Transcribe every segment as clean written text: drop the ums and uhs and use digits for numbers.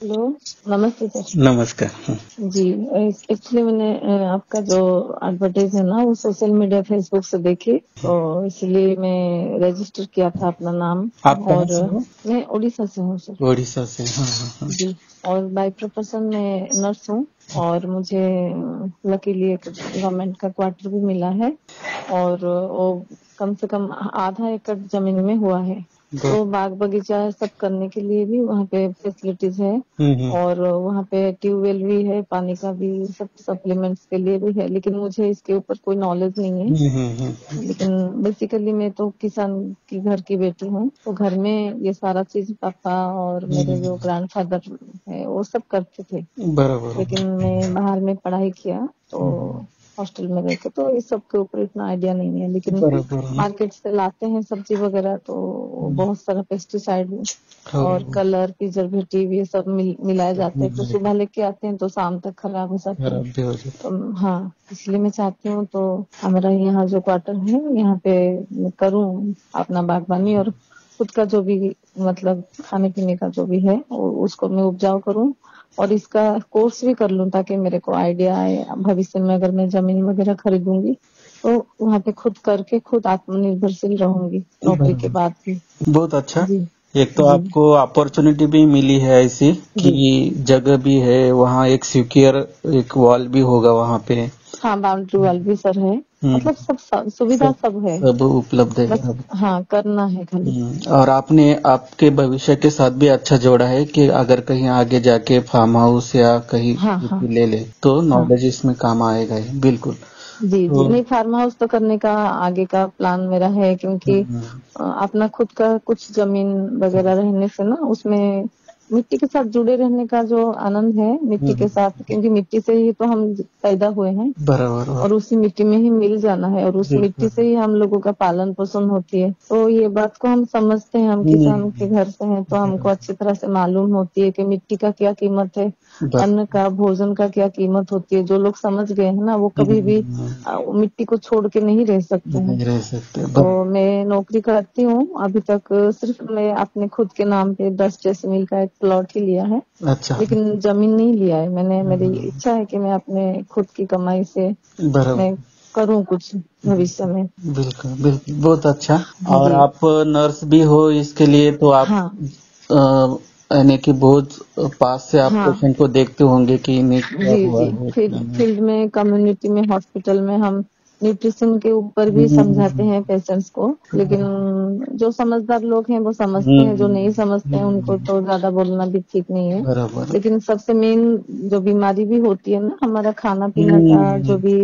Hello. नमस्ते sir. नमस्कार। जी, actually मैंने आपका जो एडवर्टाइज है ना वो सोशल मीडिया फेसबुक से देखी, तो इसलिए मैं रजिस्टर किया था अपना नाम। आप कहाँ और से हो? मैं उड़ीसा से हूँ सर। उड़ीसा से। हाँ हाँ हाँ। जी। और बाय प्रोफेशन मैं नर्स हूँ। और मुझे लकीली एक गवर्नमेंट का क्वार्टर भी मिला है। और वो कम से कम आधा एकड़ जमीन में हुआ है। तो बाग बगीचा सब करने के लिए भी वहाँ पे फैसिलिटीज है। हम्म। और वहाँ पे ट्यूबवेल भी है, पानी का भी सब सप्लीमेंट्स के लिए भी है, लेकिन मुझे इसके ऊपर कोई नॉलेज नहीं है। लेकिन बेसिकली मैं तो किसान की घर की बेटी हूँ, तो घर में ये सारा चीज पापा और मेरे जो ग्रैंडफादर है वो सब करते थे। बराबर। लेकिन मैं बाहर में पढ़ाई किया, तो हॉस्टल में रह के तो इस सब के ऊपर इतना आइडिया नहीं है। लेकिन बराबर। मार्केट से लाते हैं सब्जी वगैरह, तो बहुत सारा पेस्टिसाइड और कलर प्रिजर्वेटिव ये सब मिलाए जाते हैं, तो सुबह लेके आते हैं तो शाम तक खराब हो जाते हैं। खराब भी हो जाता। तो हाँ, इसलिए मैं चाहती हूँ तो हमारा यहाँ जो क्वार्टर है यहाँ पे मैं करूँ अपना बागवानी, और खुद का जो भी मतलब खाने पीने का जो भी है उसको मैं उपजाऊ करूँ, और इसका कोर्स भी कर लूँ ताकि मेरे को आइडिया आए। भविष्य में अगर मैं जमीन वगैरह खरीदूंगी तो वहाँ पे खुद करके खुद आत्मनिर्भरशील रहूंगी नौकरी के बाद भी। बहुत अच्छा। जी एक तो जी आपको अपॉर्चुनिटी भी मिली है ऐसी कि जी। जगह भी है वहाँ, एक सिक्योर एक वॉल भी होगा वहाँ पे। हाँ, बाउंड्री वॉल भी सर है। मतलब सब सुविधा सब सब है। सब उपलब्ध है बस बराबर। हाँ, करना है खाली। और आपने आपके भविष्य के साथ भी अच्छा जोड़ा है कि अगर कहीं आगे जाके फार्म हाउस या कहीं हाँ हाँ खेती ले ले तो हाँ। नॉलेज इसमें काम आएगा ही बिल्कुल। जी जी, तो नहीं फार्म हाउस तो करने का आगे का प्लान मेरा है, क्योंकि अपना खुद का कुछ जमीन वगैरह रहने से ना उसमें मिट्टी के साथ जुड़े रहने का जो आनंद है मिट्टी के साथ, क्योंकि मिट्टी से ही तो हम पैदा हुए हैं बराबर और उसी मिट्टी में ही मिल जाना है, और उस मिट्टी बिल्कुल। से ही हम लोगों का पालन पोषण होती है। तो ये बात को हम समझते हैं, हम किसान के घर से हैं, तो हमको अच्छी तरह से मालूम होती है कि मिट्टी का क्या कीमत है, अन्न का भोजन का क्या कीमत होती है। जो लोग समझ गए हैं ना वो कभी भी मिट्टी को छोड़ के नहीं रह सकते हैं। नहीं रह सकते तो मैं नौकरी करती हूँ अभी तक, सिर्फ मैं अपने खुद के नाम पे 10 डेसिमिल का एक प्लॉट ही लिया है, अच्छा। लेकिन जमीन नहीं लिया है मैंने। मेरी इच्छा है कि मैं अपने खुद की कमाई से बराबर। मैं करूँ कुछ भविष्य में। बिल्कुल बिल्कुल बहुत अच्छा। और जी आप नर्स भी हो इसके लिए तो आप हाँ यानी कि बहुत पास से आप हाँ। पेशेंट को देखते होंगे कि इन्हें क्या जी हुआ जी, है क्या नहीं। फील्ड में, कम्युनिटी में, हॉस्पिटल में हम न्यूट्रिशन के ऊपर भी समझाते हैं पेशेंट्स को। लेकिन जो समझदार लोग हैं वो समझते हैं, जो नहीं समझते हैं उनको तो ज्यादा बोलना भी ठीक नहीं है। बराबर। लेकिन सबसे मेन जो बीमारी भी होती है ना, हमारा खाना पीना का जो भी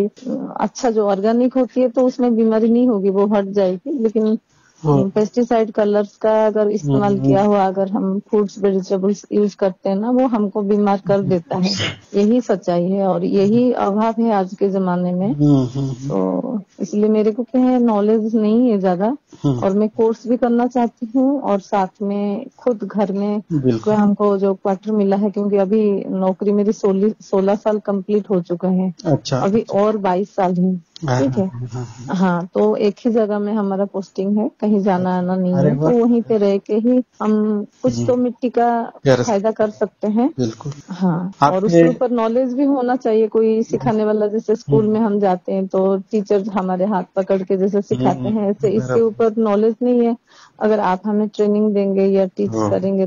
अच्छा जो ऑर्गेनिक होती है तो उसमें बीमारी नहीं होगी, वो हट जाएगी। लेकिन पेस्टिसाइड कलर्स का अगर इस्तेमाल किया हुआ अगर हम फ्रूट्स वेजिटेबल्स यूज करते हैं ना, वो हमको बीमार कर देता है। यही सच्चाई है और यही अभाव है आज के जमाने में। तो इसलिए मेरे को क्या है, नॉलेज नहीं है ज्यादा, और मैं कोर्स भी करना चाहती हूँ और साथ में खुद घर में बिल्कुल। हमको जो क्वार्टर मिला है, क्योंकि अभी नौकरी मेरी 16 साल कंप्लीट हो चुका है, अच्छा अभी अच्छा। और 22 साल है। हाँ ठीक है। हाँ हाँ हाँ। हाँ, तो एक ही जगह में हमारा पोस्टिंग है, कहीं जाना आना नहीं अरे है, तो वाह। वहीं पे रह के ही हम कुछ तो मिट्टी का यस फायदा कर सकते हैं। बिल्कुल। हाँ, और आपने उसके ऊपर नॉलेज भी होना चाहिए, कोई सिखाने वाला। जैसे स्कूल में हम जाते हैं तो टीचर हमारे हाथ पकड़ के जैसे सिखाते हैं, ऐसे इसके बराबर। ऊपर नॉलेज नहीं है। अगर आप हमें ट्रेनिंग देंगे या टीच करेंगे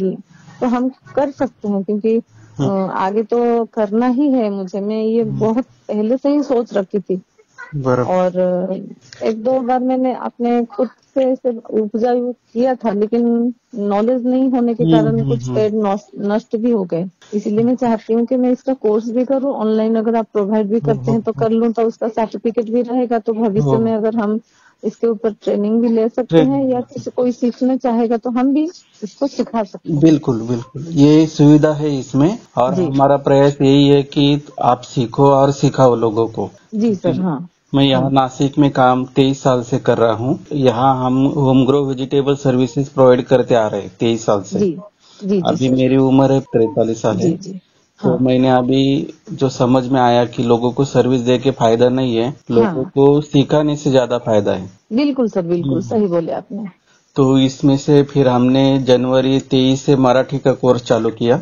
तो हम कर सकते हैं, क्योंकि आगे तो करना ही है मुझे। मैं ये बहुत पहले से ही सोच रखी थी। बराबर। और एक दो बार मैंने अपने खुद से ऐसे उपजा किया था, लेकिन नॉलेज नहीं होने के कारण कुछ पेड़ नष्ट भी हो गए। इसलिए मैं चाहती हूँ कि मैं इसका कोर्स भी करूँ ऑनलाइन। अगर आप प्रोवाइड भी करते हैं तो कर लूँ, तो उसका सर्टिफिकेट भी रहेगा, तो भविष्य में अगर हम इसके ऊपर ट्रेनिंग भी ले सकते हैं या किसी कोई सीखना चाहेगा तो हम भी इसको सिखा सकते हैं। बिल्कुल बिल्कुल ये सुविधा है इसमें, और जी हमारा प्रयास यही है कि आप सीखो और सिखाओ लोगों को। जी सर। क्योंकि हाँ मैं यहाँ हाँ। नासिक में काम 23 साल से कर रहा हूँ। यहाँ हम home grow vegetable services provide करते आ रहे हैं 23 साल से। जी जी जी अभी सर। मेरी उम्र है 43 साल है। जी जी। तो हाँ मैंने अभी जो समझ में आया कि लोगों को सर्विस दे के फायदा नहीं है, लोगों हाँ, को सिखाने से ज्यादा फायदा है। बिल्कुल सर, बिल्कुल सही बोले आपने। तो इसमें से फिर हमने जनवरी 23 से मराठी का कोर्स चालू किया।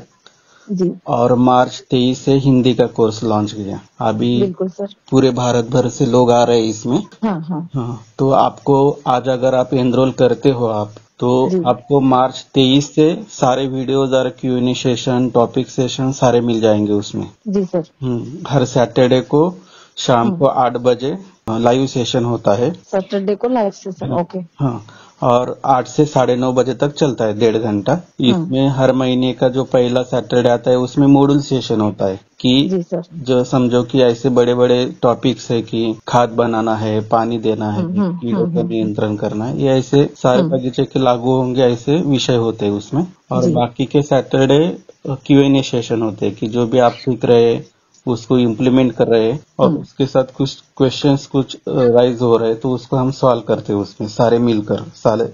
जी और मार्च 23 से हिंदी का कोर्स लॉन्च किया। अभी बिल्कुल सर। पूरे भारत भर से लोग आ रहे हैं इसमें। हाँ हाँ हाँ, तो आपको आज अगर आप एनरोल करते हो आप, तो जी आपको मार्च 23 से सारे वीडियोज और Q&A सेशन, टॉपिक सेशन सारे मिल जाएंगे उसमें। जी सर। हर सैटरडे को शाम को 8 बजे लाइव सेशन होता है। सैटरडे को लाइव सेशन, ओके। हाँ, और 8 से 9:30 बजे तक चलता है, 1.5 घंटा। इसमें हर महीने का जो पहला सैटरडे आता है उसमें मॉड्यूल सेशन होता है कि जी सर। जो समझो कि ऐसे बड़े बड़े टॉपिक्स है कि खाद बनाना है, पानी देना है, कीड़ों का नियंत्रण करना है, ये ऐसे सारे बगीचे के लागू होंगे ऐसे विषय होते हैं उसमें। और जी बाकी के सैटरडे Q&A सेशन होते हैं कि जो भी आप सीख रहे उसको इम्प्लीमेंट कर रहे हैं और उसके साथ कुछ क्वेश्चंस कुछ राइज हो रहे हैं तो उसको हम सॉल्व करते हैं उसमें सारे मिलकर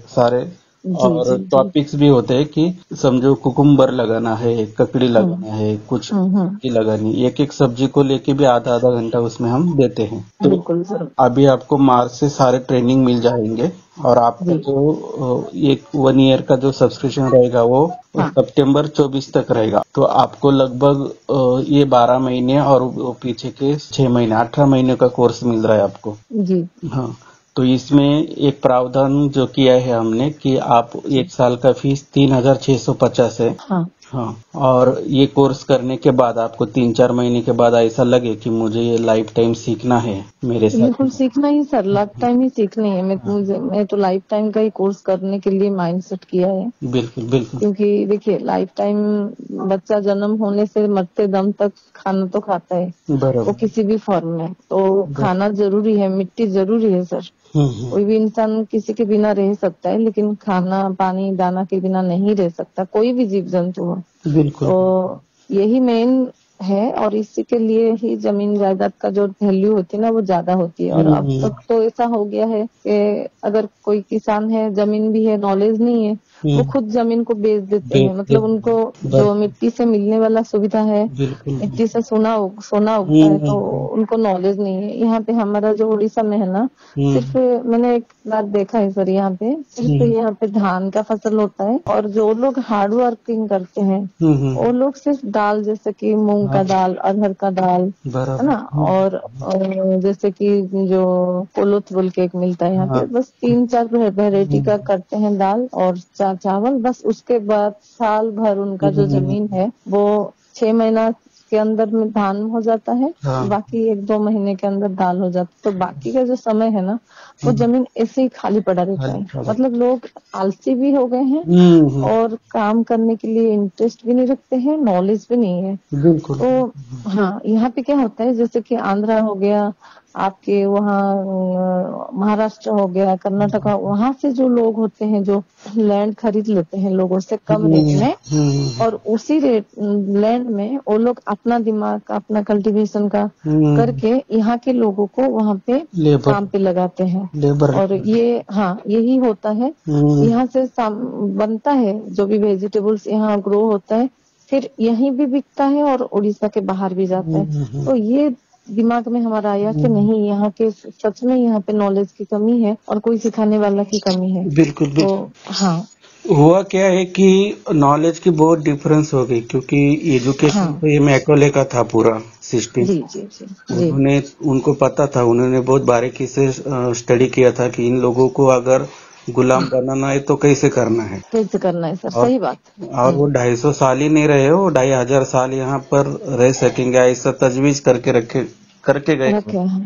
सारे जी और जी जी। टॉपिक्स भी होते हैं कि समझो कुकुम्बर लगाना है, ककड़ी लगाना है, कुछ सब्जी लगानी, एक एक सब्जी को लेके भी आधा आधा घंटा उसमें हम देते हैं। तो बिल्कुल सर। अभी आपको मार्च से सारे ट्रेनिंग मिल जाएंगे और आपका जी जो एक 1 ईयर का जो सब्सक्रिप्शन रहेगा वो हाँ सितंबर 24 तक रहेगा। तो आपको लगभग ये 12 महीने और वो पीछे के 6 महीने 18 महीने का कोर्स मिल रहा है आपको। जी हाँ, तो इसमें एक प्रावधान जो किया है हमने कि आप 1 साल का फीस 3,650 है। हाँ हाँ, और ये कोर्स करने के बाद आपको 3-4 महीने के बाद ऐसा लगे कि मुझे ये लाइफ टाइम सीखना है मेरे साथ। बिल्कुल सीखना ही सर, लाइफ टाइम ही सीखनी है। मैं तो लाइफ टाइम का ही कोर्स करने के लिए माइंड सेट किया है। बिल्कुल बिल्कुल। क्योंकि देखिए लाइफ टाइम बच्चा जन्म होने से मरते दम तक खाना तो खाता है, वो बराबर। किसी भी फॉर्म में। तो खाना जरूरी है, मिट्टी जरूरी है सर। कोई भी इंसान किसी के बिना रह सकता है, लेकिन खाना पानी दाना के बिना नहीं रह सकता, कोई भी जीव जंतु हो। बिल्कुल। तो यही मेन है और इसी के लिए ही जमीन जायदाद का जो वैल्यू होती है ना वो ज्यादा होती है। और अब तक तो ऐसा हो गया है कि अगर कोई किसान है, जमीन भी है, नॉलेज नहीं है, वो खुद जमीन को बेच देते हैं। मतलब उनको जो मिट्टी से मिलने वाला सुविधा है, मिट्टी से सोना उगता है, तो उनको नॉलेज नहीं है। यहाँ पे हमारा जो उड़ीसा में है ना, सिर्फ मैंने एक बार देखा है सर, यहाँ पे सिर्फ यहाँ पे धान का फसल होता है और जो लोग हार्ड वर्किंग करते हैं वो लोग सिर्फ दाल, जैसे कि मूंग का दाल, अरहर का दाल, है ना, और जैसे कि जो कोलोथ बोल के एक मिलता है यहाँ पे, बस 3-4 वेराइटी का करते हैं दाल और चावल। बस उसके बाद साल भर उनका जो जमीन है वो 6 महीना के अंदर में धान हो जाता है, बाकी 1-2 महीने के अंदर दाल हो जाता है। तो बाकी का जो समय है ना वो जमीन ऐसे ही खाली पड़ा रहता है। मतलब लोग आलसी भी हो गए हैं और काम करने के लिए इंटरेस्ट भी नहीं रखते हैं, नॉलेज भी नहीं है। बिल्कुल। तो हाँ, यहाँ पे क्या होता है, जैसे कि आंध्रा हो गया, आपके वहाँ महाराष्ट्र हो गया, कर्नाटक, वहाँ से जो लोग होते हैं जो लैंड खरीद लेते हैं लोगों से कम रेट में, और उसी रेट लैंड में वो लोग अपना दिमाग, अपना कल्टीवेशन का करके यहाँ के लोगों को वहाँ पे काम पे लगाते हैं। और ये हाँ यही होता है, यहाँ से बनता है जो भी वेजिटेबल्स यहाँ ग्रो होता है, फिर यहीं भी बिकता है और उड़ीसा के बाहर भी जाता है। तो ये दिमाग में हमारा आया कि नहीं, यहाँ के सच में यहाँ पे नॉलेज की कमी है और कोई सिखाने वाला की कमी है। बिल्कुल बिल्कुल। तो हाँ, हुआ क्या है कि नॉलेज की बहुत डिफरेंस हो गई, क्योंकि एजुकेशन तो ये मैकोले का था पूरा सिस्टम। जी जी जी। उनको पता था, उन्होंने बहुत बारीकी से स्टडी किया था कि इन लोगों को अगर गुलाम बनाना है तो कैसे करना है, सर, सही बात। और वो 250 साल ही नहीं रहे, वो 2500 साल यहाँ पर रह सकेंगे ऐसा तजवीज करके गए।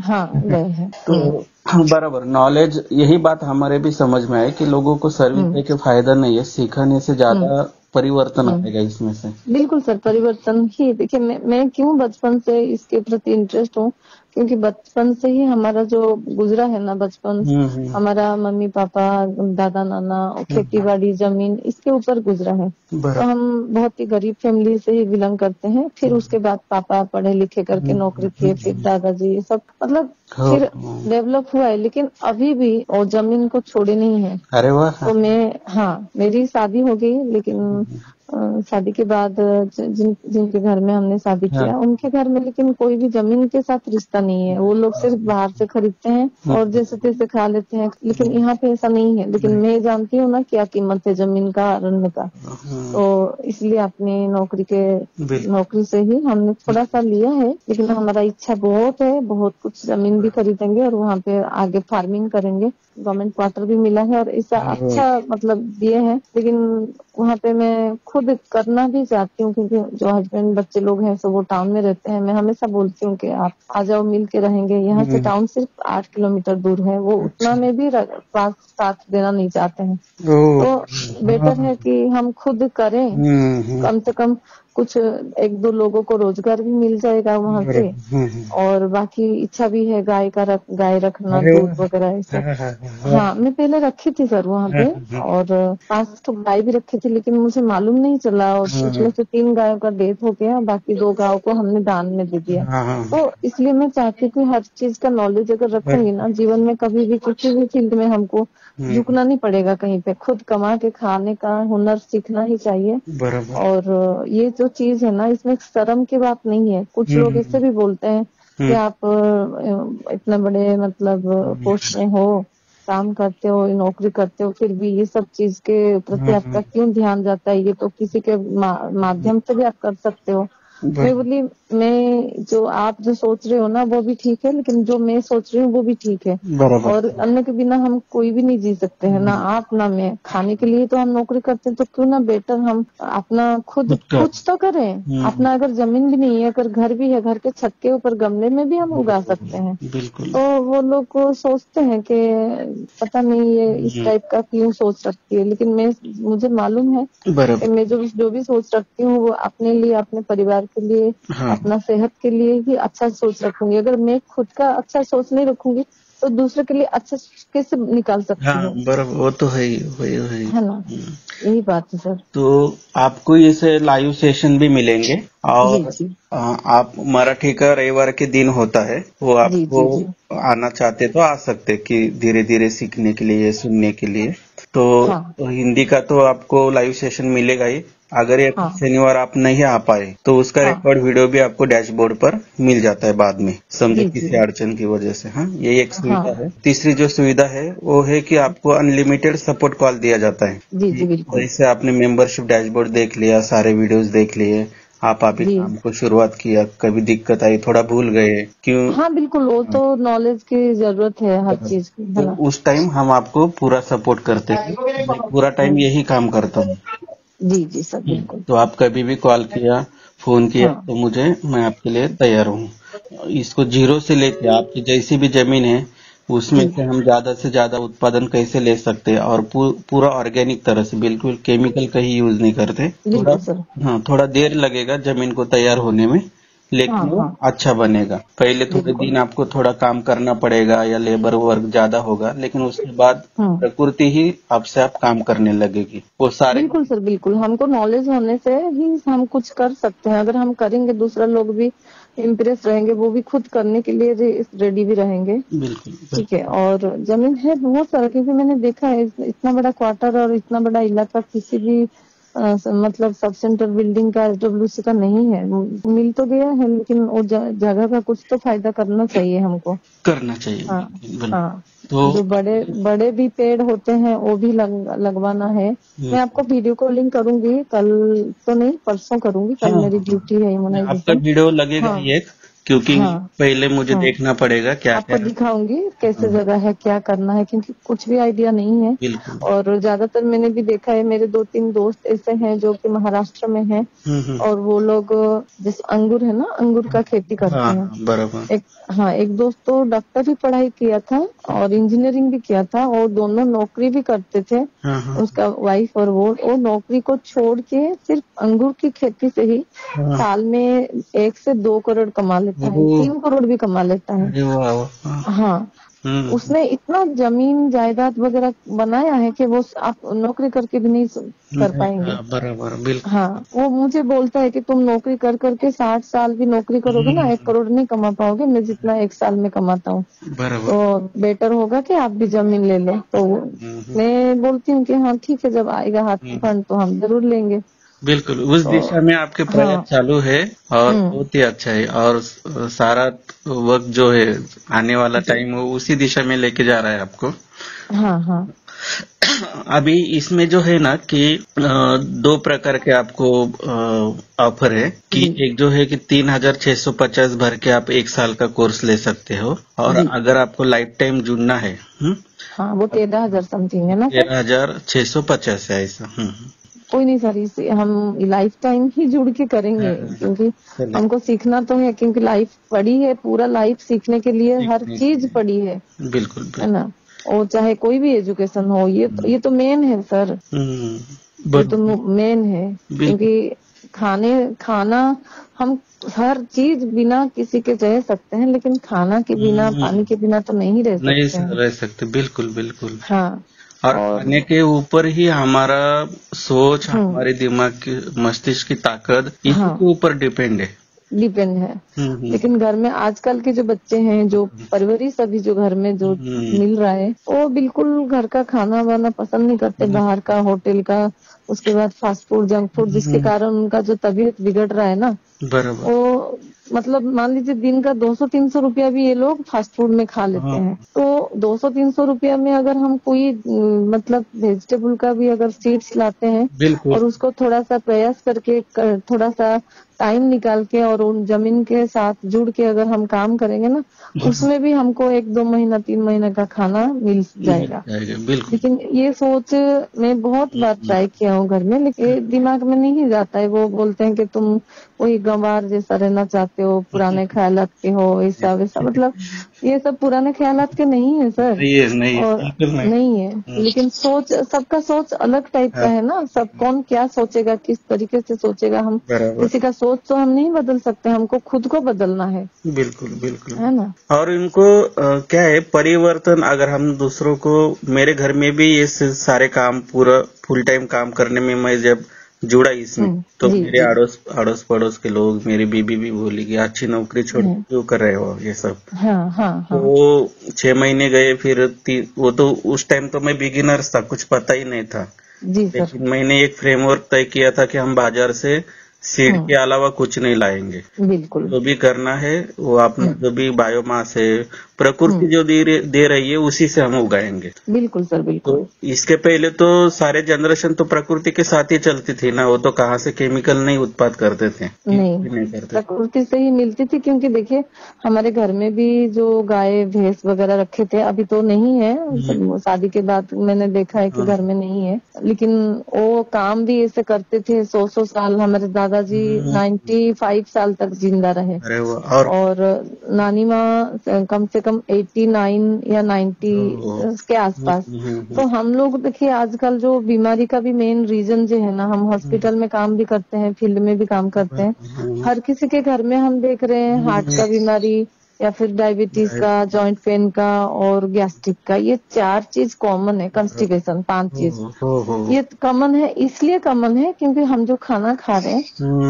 हाँ, गए हैं। तो बराबर नॉलेज, यही बात हमारे भी समझ में है कि लोगों को सर्विस दे के फायदा नहीं है, सीखने से ज्यादा परिवर्तन आएगा इसमें से। बिल्कुल सर, परिवर्तन ही। देखिए मैं क्यों बचपन से इसके प्रति इंटरेस्ट हूँ, क्योंकि बचपन से ही हमारा जो गुजरा है ना बचपन, हमारा मम्मी पापा दादा नाना खेती बाड़ी जमीन इसके ऊपर गुजरा है। तो हम बहुत ही गरीब फैमिली से ही बिलोंग करते हैं। फिर उसके बाद पापा पढ़े लिखे करके नौकरी किए, फिर दादाजी, ये सब मतलब फिर डेवलप हुआ है, लेकिन अभी भी वो जमीन को छोड़े नहीं है। अरे वाह। तो मेरी शादी हो गई, लेकिन शादी के बाद जिनके घर में हमने शादी हाँ। किया उनके घर में लेकिन कोई भी जमीन के साथ रिश्ता नहीं है। वो लोग सिर्फ बाहर से खरीदते हैं और जैसे तैसे खा लेते हैं, लेकिन यहाँ पे ऐसा नहीं है। लेकिन मैं जानती हूँ ना क्या कीमत है जमीन का, अरण्य का। तो इसलिए अपनी नौकरी से ही हमने थोड़ा सा लिया है, लेकिन हमारा इच्छा बहुत है, बहुत कुछ जमीन भी खरीदेंगे और वहाँ पे आगे फार्मिंग करेंगे। गवर्नमेंट क्वार्टर भी मिला है और ऐसा अच्छा मतलब दिए हैं, लेकिन वहाँ पे मैं खुद करना भी चाहती हूँ क्योंकि जो हस्बैंड बच्चे लोग हैं सब वो टाउन में रहते हैं। मैं हमेशा बोलती हूँ कि आप आ जाओ, मिल के रहेंगे। यहाँ से टाउन सिर्फ 8 किलोमीटर दूर है, वो उतना में भी साथ देना नहीं चाहते हैं। तो बेटर है कि हम खुद करें, कम से कम कुछ 1-2 लोगों को रोजगार भी मिल जाएगा वहाँ से। और बाकी इच्छा भी है गाय रखना, दूध वगैरह ऐसा। हाँ, मैं पहले रखी थी सर वहाँ पे और 5 तो गाय भी रखी थी, लेकिन मुझे मालूम नहीं चला और उसमें से 3 गायों का डेथ हो गया, बाकी 2 गायों को हमने दान में दे दिया। तो इसलिए मैं चाहती हूँ कि हर चीज का नॉलेज अगर रखूंगी ना, जीवन में कभी भी किसी भी फील्ड में हमको झुकना नहीं पड़ेगा कहीं पे। खुद कमा के खाने का हुनर सीखना ही चाहिए। और ये जो चीज है ना, इसमें शर्म की बात नहीं है। कुछ लोग इससे भी बोलते हैं कि आप इतने बड़े मतलब पोस्ट में हो, काम करते हो, नौकरी करते हो, फिर भी ये सब चीज के प्रति आपका क्यों ध्यान जाता है? ये तो किसी के माध्यम से भी आप कर सकते हो। मैं बोली, मैं जो आप जो सोच रहे हो ना वो भी ठीक है, लेकिन जो मैं सोच रही हूँ वो भी ठीक है। और अन्न के बिना हम कोई भी नहीं जी सकते हैं, ना आप ना मैं। खाने के लिए तो हम नौकरी करते हैं, तो क्यों ना बेटर हम अपना खुद कुछ तो करें। अपना अगर जमीन भी नहीं है, अगर घर भी है, घर के छत के ऊपर गमले में भी हम उगा सकते हैं। तो वो लोग को सोचते हैं कि पता नहीं ये इस टाइप का क्यों सोच रखती है, लेकिन मुझे मालूम है कि मैं जो भी सोच रखती हूँ वो अपने लिए, अपने परिवार के लिए, अपना सेहत के लिए ही अच्छा सोच रखूंगी। अगर मैं खुद का अच्छा सोच नहीं रखूंगी तो दूसरे के लिए अच्छा कैसे निकाल सकती हूँ? बराबर, वो तो है ही, है ना, यही बात है सर। तो आपको ये लाइव सेशन भी मिलेंगे और जी। आप मराठी का रविवार के दिन होता है, वो आपको जी। आना चाहते तो आ सकते कि धीरे धीरे सीखने के लिए, सुनने के लिए। तो हिंदी का तो आपको लाइव सेशन मिलेगा ही। अगर एक शनिवार आप नहीं आ पाए तो उसका रिकॉर्ड वीडियो भी आपको डैशबोर्ड पर मिल जाता है बाद में, समझे किसी अड़चन की वजह से। हाँ, ये एक सुविधा है। तीसरी जो सुविधा है वो है कि आपको अनलिमिटेड सपोर्ट कॉल दिया जाता है। जी बिल्कुल। जैसे आपने मेंबरशिप डैशबोर्ड देख लिया, सारे वीडियोस देख लिए, आप काम को शुरुआत किया, कभी दिक्कत आई, थोड़ा भूल गए, क्यों? हाँ बिल्कुल, वो तो नॉलेज की जरूरत है हर चीज की, है ना। तो उस टाइम हम आपको पूरा सपोर्ट करते हैं। मैं पूरा टाइम यही काम करता हूँ। जी सर, बिल्कुल। तो आप कभी भी कॉल किया, फोन किया तो मैं आपके लिए तैयार हूँ। इसको 0 से लेके आपकी जैसी भी जमीन है उसमें से हम ज्यादा से ज्यादा उत्पादन कैसे ले सकते हैं, और पूरा ऑर्गेनिक तरह से, बिल्कुल केमिकल का ही यूज नहीं करते। थोड़ा देर लगेगा जमीन को तैयार होने में, लेकिन वो अच्छा बनेगा। पहले थोड़े दिन आपको थोड़ा काम करना पड़ेगा या लेबर वर्क ज्यादा होगा, लेकिन उसके बाद प्रकृति ही आपसे आप काम करने लगेगी। वो सारे बिल्कुल सर, बिल्कुल। हमको नॉलेज होने से ही हम कुछ कर सकते हैं। अगर हम करेंगे, दूसरा लोग भी इम्प्रेस रहेंगे, वो भी खुद करने के लिए रेडी भी रहेंगे। बिल्कुल ठीक है। और जमीन है बहुत सारा, क्योंकि मैंने देखा है इतना बड़ा क्वार्टर और इतना बड़ा इलाका किसी भी मतलब सब सेंटर बिल्डिंग का, SWC का नहीं है। मिल तो गया है, लेकिन वो जगह का कुछ तो फायदा करना चाहिए हमको, करना चाहिए। हाँ। तो जो बड़े भी पेड़ होते हैं वो भी लगवाना है। मैं आपको वीडियो कॉलिंग करूंगी, कल तो नहीं परसों करूंगी। कल मेरी ड्यूटी है इम्यूनाइजेशन। आपका वीडियो लगेगा एक, क्योंकि पहले मुझे देखना पड़ेगा क्या आपको दिखाऊंगी कैसे जगह है, क्या करना है, क्योंकि कुछ भी आइडिया नहीं है। और ज्यादातर मैंने भी देखा है, मेरे 2-3 दोस्त ऐसे हैं जो कि महाराष्ट्र में हैं, और वो लोग जैसे अंगूर है ना, अंगूर का खेती करते हैं। बराबर। एक दोस्त तो डॉक्टर भी पढ़ाई किया था और इंजीनियरिंग भी किया था, और दोनों नौकरी भी करते थे। उसका वाइफ और वो नौकरी को छोड़ के सिर्फ अंगूर की खेती से ही साल में 1 से 2 करोड़ कमा लेता है, 3 करोड़ भी कमा लेता है। हाँ, उसने इतना जमीन जायदाद वगैरह बनाया है कि वो आप नौकरी करके भी नहीं कर पाएंगे। बराबर, बिल्कुल। हाँ, वो मुझे बोलता है कि तुम नौकरी कर करके 60 साल भी नौकरी करोगे ना, 1 करोड़ नहीं कमा पाओगे, मैं जितना 1 साल में कमाता हूँ। तो बेटर होगा कि आप भी जमीन ले लो। तो मैं बोलती हूँ कि हाँ ठीक है, जब आएगा हाथ में फंड तो हम जरूर लेंगे। बिल्कुल उस तो दिशा में आपके प्रयास हाँ। चालू है और बहुत ही अच्छा है और सारा वक्त जो है आने वाला जी। टाइम वो उसी दिशा में लेके जा रहा है आपको। हाँ हाँ। अभी इसमें जो है ना कि दो प्रकार के आपको ऑफर है कि जी एक जो है कि 3,650 भर के आप एक साल का कोर्स ले सकते हो और जी। अगर आपको लाइफ टाइम जुड़ना है हाँ, वो 13,000 समथिंग है ना सर? 13,650 है ऐसा। कोई नहीं सर, इसे हम लाइफ टाइम ही जुड़ के करेंगे, हाँ, क्योंकि चलिए हमको सीखना तो है, क्योंकि लाइफ पड़ी है, पूरा लाइफ सीखने के लिए हर सीखने के चीज लिए पड़ी है बिल्कुल है बिल्कुल। ना? और चाहे कोई भी एजुकेशन हो, ये तो मेन है सर, ये तो बरोबर मेन है। बिल्कुल क्योंकि खाना हम हर चीज बिना किसी के रह सकते हैं, लेकिन खाना के बिना, पानी के बिना तो नहीं रह नहीं सकते हैं। रह सकते बिल्कुल बिल्कुल। हाँ। और और खाने के ऊपर ही हमारा सोच हम्म। हमारे दिमाग की मस्तिष्क की ताकत इसी हाँ, के ऊपर डिपेंड है। डिपेंड है। हम्म लेकिन घर में आजकल के जो बच्चे हैं, जो परवरिश अभी जो घर में जो हम्म मिल रहा है, वो बिल्कुल घर का खाना वाना पसंद नहीं करते, बाहर का, होटल का, उसके बाद फास्ट फूड, जंक फूड, जिसके कारण उनका जो तबीयत बिगड़ रहा है ना, बराबर। वो मतलब मान लीजिए दिन का 200-300 रुपया भी ये लोग फास्ट फूड में खा लेते हाँ हैं। तो 200-300 रुपया में अगर हम कोई मतलब वेजिटेबल का भी अगर सीड्स लाते हैं बिल्कुल और उसको थोड़ा सा प्रयास करके थोड़ा सा टाइम निकाल के और उन जमीन के साथ जुड़ के अगर हम काम करेंगे ना, उसमें भी हमको 1-2 महीना 3 महीने का खाना मिल मिल जाएगा। जाएगा बिल्कुल। लेकिन ये सोच मैं बहुत बार ट्राई किया हूँ घर में, लेकिन ये दिमाग में नहीं जाता है। वो बोलते हैं कि तुम वही गंवार जैसा रहना चाहते हो, पुराने ख्यालात के हो, ऐसा वैसा, मतलब ये सब पुराने ख्यालात के नहीं है सर। नहीं है और बिल्कुल नहीं। नहीं है, लेकिन सोच, सबका सोच अलग टाइप का हाँ, है ना। सब कौन क्या सोचेगा, किस तरीके से सोचेगा, हम बराबर किसी का सोच तो हम नहीं बदल सकते, हमको खुद को बदलना बिल्कुल बिल्कुल। है ना? और इनको क्या है परिवर्तन अगर हम दूसरों को मेरे घर में भी ये सारे काम पूरा फुल टाइम काम करने में मैं जब जुड़ा इसमें तो जी मेरे जी। अड़ोस पड़ोस के लोग मेरी बीबी भी बोली कि अच्छी नौकरी छोड़ के क्यों कर रहे हो ये सब। हाँ हाँ तो हाँ। 6 महीने गए फिर वो तो उस टाइम तो मैं बिगिनर्स था कुछ पता ही नहीं था। जी सर। लेकिन मैंने एक फ्रेमवर्क तय किया था कि हम बाजार से सीड के हम्म। अलावा कुछ नहीं लाएंगे। बिल्कुल। जो भी करना है वो अपना जो भी बायोमास है प्रकृति हम्म। जो दे रही है उसी से हम उगाएंगे। बिल्कुल सर, तो बिल्कुल। इसके पहले तो सारे जनरेशन तो प्रकृति के साथ ही चलती थी ना, वो तो कहाँ से केमिकल नहीं उत्पाद करते थे, नहीं, भी नहीं करते थे। प्रकृति से ही मिलती थी। क्योंकि देखिए, हमारे घर में भी जो गाय भैंस वगैरह रखे थे, अभी तो नहीं है, शादी के बाद मैंने देखा है कि हाँ, घर में नहीं है, लेकिन वो काम भी ऐसे करते थे। 100-100 साल हमारे दादाजी 95 साल तक जिंदा रहे। अरे वो और और नानी माँ कम से कम 89 या 90 के आसपास। तो हम लोग देखिए, आजकल जो बीमारी का भी मेन रीजन जो है ना, हम हॉस्पिटल में काम भी करते हैं, फील्ड में भी काम करते हैं, हर किसी के घर में हम देख रहे हैं हार्ट का बीमारी, या फिर डायबिटीज का, जॉइंट पेन का, और गैस्ट्रिक का। ये 4 चीज कॉमन है। कंस्टिपेशन 5 चीज हो ये कॉमन है। इसलिए कॉमन है क्योंकि हम जो खाना खा रहे हैं,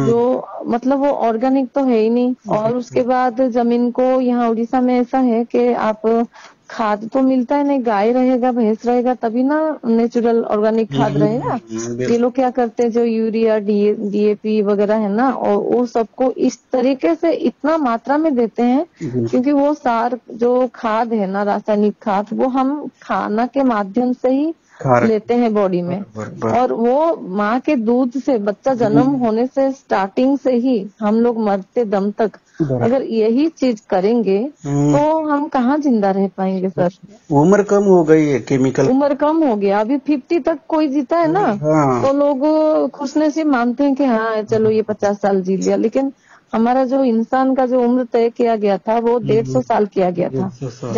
जो मतलब वो ऑर्गेनिक तो है ही नहीं। और उसके बाद जमीन को, यहाँ उड़ीसा में ऐसा है कि आप खाद तो मिलता है नहीं, गाय रहेगा, भैंस रहेगा, तभी ना नेचुरल ऑर्गेनिक खाद रहेगा। ये लोग क्या करते हैं, जो यूरिया, डीएपी वगैरह है ना, और वो सबको इस तरीके से इतना मात्रा में देते हैं, क्योंकि वो सार जो खाद है ना, रासायनिक खाद, वो हम खाना के माध्यम से ही लेते हैं बॉडी में। और वो माँ के दूध से, बच्चा जन्म होने से स्टार्टिंग से ही हम लोग मरते दम तक अगर यही चीज करेंगे तो हम कहाँ जिंदा रह पाएंगे सर? उम्र कम हो गई है केमिकल। उम्र कम हो गया, अभी 50 तक कोई जीता है ना, हाँ तो लोग खुशनसीब मानते हैं कि हाँ चलो ये 50 साल जी लिया। लेकिन हमारा जो इंसान का जो उम्र तय किया गया था, वो 150 साल किया गया था। 150 साल।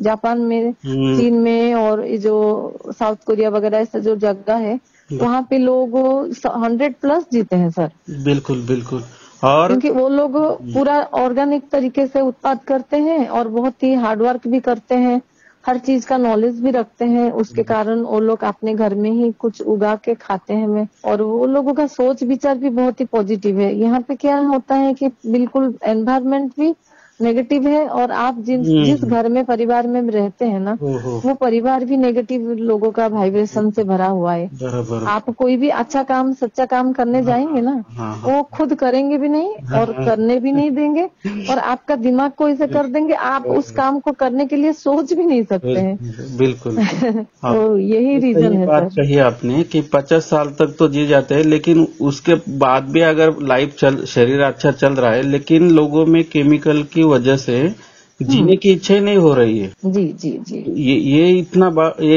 जापान में, चीन में, और ये जो साउथ कोरिया वगैरह ऐसे जो जगह है, वहाँ पे लोग 100+ जीते हैं सर। बिल्कुल बिल्कुल। और क्योंकि वो लोग पूरा ऑर्गेनिक तरीके से उत्पाद करते हैं, और बहुत ही हार्डवर्क भी करते हैं, हर चीज का नॉलेज भी रखते हैं। उसके कारण वो लोग अपने घर में ही कुछ उगा के खाते हैं। और वो लोगों का सोच विचार भी बहुत ही पॉजिटिव है। यहाँ पे क्या होता है कि बिल्कुल एनवायरनमेंट भी नेगेटिव है, और आप जिस घर में परिवार में रहते हैं ना, वो परिवार भी नेगेटिव लोगों का वाइब्रेशन से भरा हुआ है। बराबर। आप कोई भी अच्छा काम, सच्चा काम करने जाएंगे ना, वो खुद करेंगे भी नहीं और करने भी नहीं देंगे, और आपका दिमाग को ऐसे कर देंगे, आप उस काम को करने के लिए सोच भी नहीं सकते हैं। बिल्कुल। तो यही रीजन है बात सर। कही आपने कि 50 साल तक तो जी जाते हैं, लेकिन उसके बाद भी अगर शरीर अच्छा चल रहा है, लेकिन लोगों में केमिकल की वजह से जीने की इच्छा ही नहीं हो रही है। जी जी जी। ये